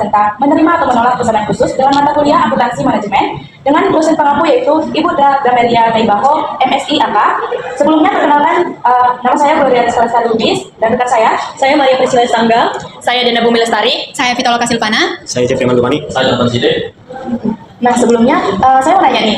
tentang menerima atau menolak pesanan khusus dengan mata kuliah akuntansi manajemen dengan dosen pengampu yaitu Ibu Damelia Taibaho, MSI AK. Sebelumnya perkenalkan, nama saya Gloria Salsa Lubis dan rekan saya Maria Priscilla Sanggal, saya Dena Bumi Lestari, saya Vitaloka Silvana, saya Jeffrey Mandumani, saya Jonathan Side. Nah sebelumnya saya mau nanya nih,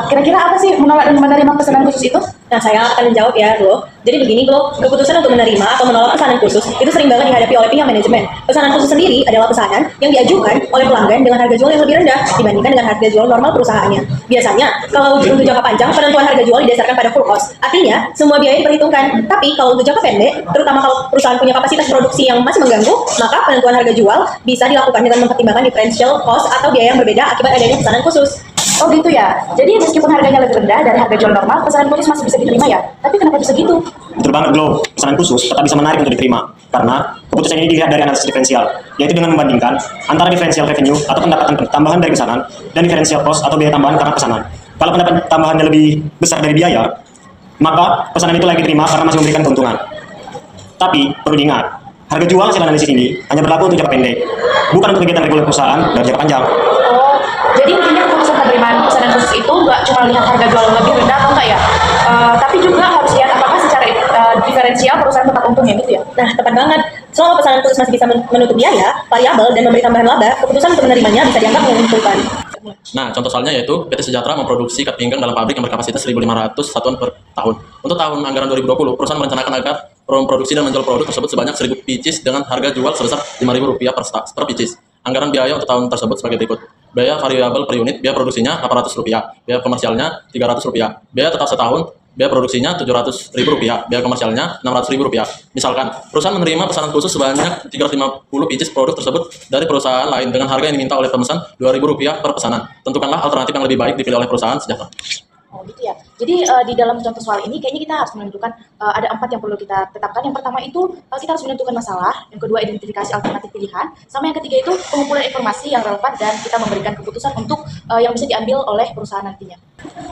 kira-kira apa sih menolak dan menerima pesanan khusus itu? Nah, saya akan menjawab ya, Glo. Jadi begini, Glo, keputusan untuk menerima atau menolak pesanan khusus itu sering banget dihadapi oleh pihak manajemen. Pesanan khusus sendiri adalah pesanan yang diajukan oleh pelanggan dengan harga jual yang lebih rendah dibandingkan dengan harga jual normal perusahaannya. Biasanya, kalau untuk jangka panjang, penentuan harga jual didasarkan pada full cost. Artinya, semua biaya diperhitungkan. Tapi kalau untuk jangka pendek, terutama kalau perusahaan punya kapasitas produksi yang masih mengganggu, maka penentuan harga jual bisa dilakukan dengan mempertimbangkan differential cost atau biaya yang berbeda akibat adanya pesanan khusus. Oh gitu ya, jadi meskipun harganya lebih rendah dari harga jual normal, pesanan khusus masih bisa diterima ya? Tapi kenapa bisa gitu? Betul banget, Glo. Pesanan khusus tetap bisa menarik untuk diterima karena keputusan ini dilihat dari analisis diferensial, yaitu dengan membandingkan antara diferensial revenue atau pendapatan tambahan dari pesanan dan diferensial cost atau biaya tambahan karena pesanan. Kalau pendapatan tambahannya lebih besar dari biaya, maka pesanan itu layak diterima karena masih memberikan keuntungan. Tapi perlu diingat, harga jual hasil analisis ini hanya berlaku untuk jangka pendek, bukan untuk kegiatan reguler perusahaan dari jangka panjang. Oh, jadi intinya keputusan penerimaan pesanan khusus itu nggak cuma lihat harga jual lebih rendah atau enggak ya? Tapi juga harus lihat apakah secara diferensial perusahaan tetap untungnya gitu ya? Nah, tepat banget. Soal pesanan khusus masih bisa menutup biaya, variabel, dan memberi tambahan laba, keputusan untuk menerimanya bisa dianggap menguntungkan. Nah, contoh soalnya yaitu PT Sejahtera memproduksi ikat pinggang dalam pabrik yang berkapasitas 1.500 satuan per tahun. Untuk tahun anggaran 2020, perusahaan merencanakan agar memproduksi dan menjual produk tersebut sebanyak 1.000 pieces dengan harga jual sebesar Rp5.000 per pieces. Anggaran biaya untuk tahun tersebut sebagai berikut. Biaya variabel per unit, biaya produksinya Rp800, biaya komersialnya Rp300, biaya tetap setahun, biaya produksinya Rp700.000, biaya komersialnya Rp600.000. Misalkan, perusahaan menerima pesanan khusus sebanyak 350 pieces produk tersebut dari perusahaan lain dengan harga yang diminta oleh pemesan Rp2.000 per pesanan. Tentukanlah alternatif yang lebih baik dipilih oleh perusahaan Sejahtera. Oh gitu ya. Jadi di dalam contoh soal ini kayaknya kita harus menentukan ada 4 yang perlu kita tetapkan. Yang pertama itu kita harus menentukan masalah. Yang kedua identifikasi alternatif pilihan. Sama yang ketiga itu pengumpulan informasi yang relevan dan kita memberikan keputusan untuk yang bisa diambil oleh perusahaan nantinya.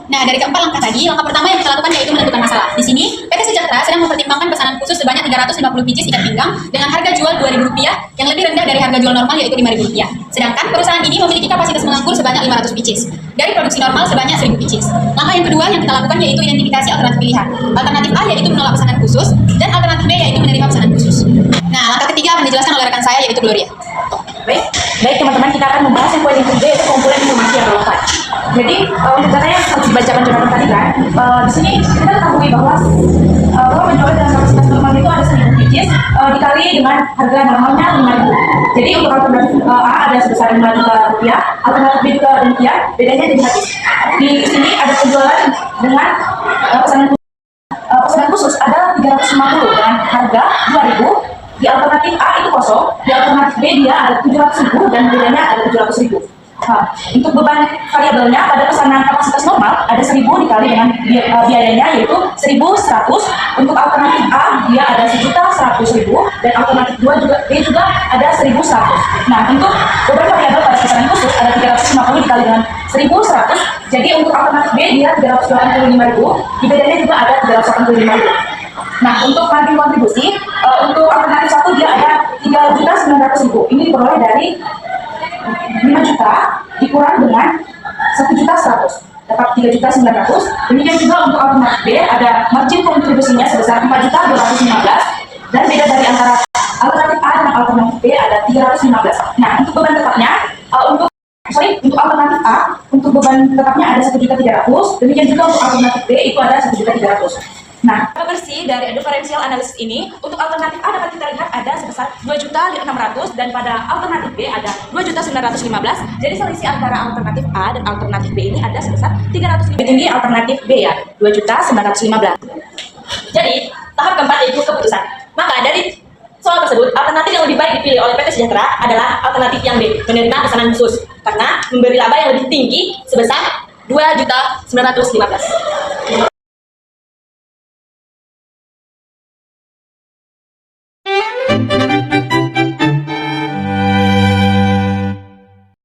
Nah, dari keempat langkah tadi, langkah pertama yang kita lakukan yaitu menentukan masalah. Di sini, PT Sejahtera sedang mempertimbangkan pesanan khusus sebanyak 350 pieces ikat pinggang dengan harga jual Rp2.000 yang lebih rendah dari harga jual normal yaitu Rp5.000. Sedangkan perusahaan ini memiliki kapasitas mengangkut sebanyak 500 pieces dari produksi normal sebanyak 1.000 pieces. Langkah yang kedua yang kita lakukan yaitu identifikasi alternatif pilihan. Alternatif A yaitu menolak pesanan khusus dan alternatif B yaitu menerima pesanan khusus. Nah, langkah ketiga akan dijelaskan oleh rekan saya yaitu Gloria. Baik teman-teman, kita akan membahas yang poin yang kedua yaitu pengumpulan informasi yang relevan. Jadi untuk data yang harus dibacakan Jonathan tadi kan, di sini kita ketahui bahwa penjualan dalam kapasitas normal itu ada 1.000 pieces dikali dengan harga normalnya Rp5.000. Jadi untuk alternatif A ada sebesar Rp5 juta, alternatif B juga demikian, bedanya jadi habis. Di sini ada penjualan dengan pesanan khusus ada 350 dengan harga Rp2.000. Di alternatif A itu kosong, di alternatif B dia ada 700.000 dan bedanya ada 700.000. Untuk beban variabelnya pada pesanan kapasitas normal ada 1.000 dikali dengan biayanya yaitu 1.100. Untuk alternatif A dia ada 1.100.000 dan alternatif B juga ada 1.100. Nah, untuk beban variabel pada pesanan khusus ada 350 dikali dengan 1.100. Jadi untuk alternatif B dia 385.000, di bedanya juga ada 385.000. Nah, untuk margin kontribusi, untuk alternatif 1 dia ada 3.900.000. Ini diperoleh dari 5 juta dikurang dengan 1.100.000. Dapat 3.900.000. Demikian juga untuk alternatif B ada margin kontribusinya sebesar 4.215. Dan beda dari antara alternatif A dan alternatif B ada 315. Nah, untuk beban tetapnya, untuk alternatif A, untuk beban tetapnya ada 1.300.000. Demikian juga untuk alternatif B itu ada 1.300.000. Nah, bersih dari differential analysis ini, untuk alternatif A dapat kita lihat ada sebesar 2.600.000 dan pada alternatif B ada 2.915. Jadi selisih antara alternatif A dan alternatif B ini ada sebesar 300.000. Lebih tinggi alternatif B ya, 2.915. Jadi, tahap keempat yaitu keputusan. Maka dari soal tersebut, alternatif yang lebih baik dipilih oleh PT Sejahtera adalah alternatif yang B, menerima pesanan khusus karena memberi laba yang lebih tinggi sebesar 2.915.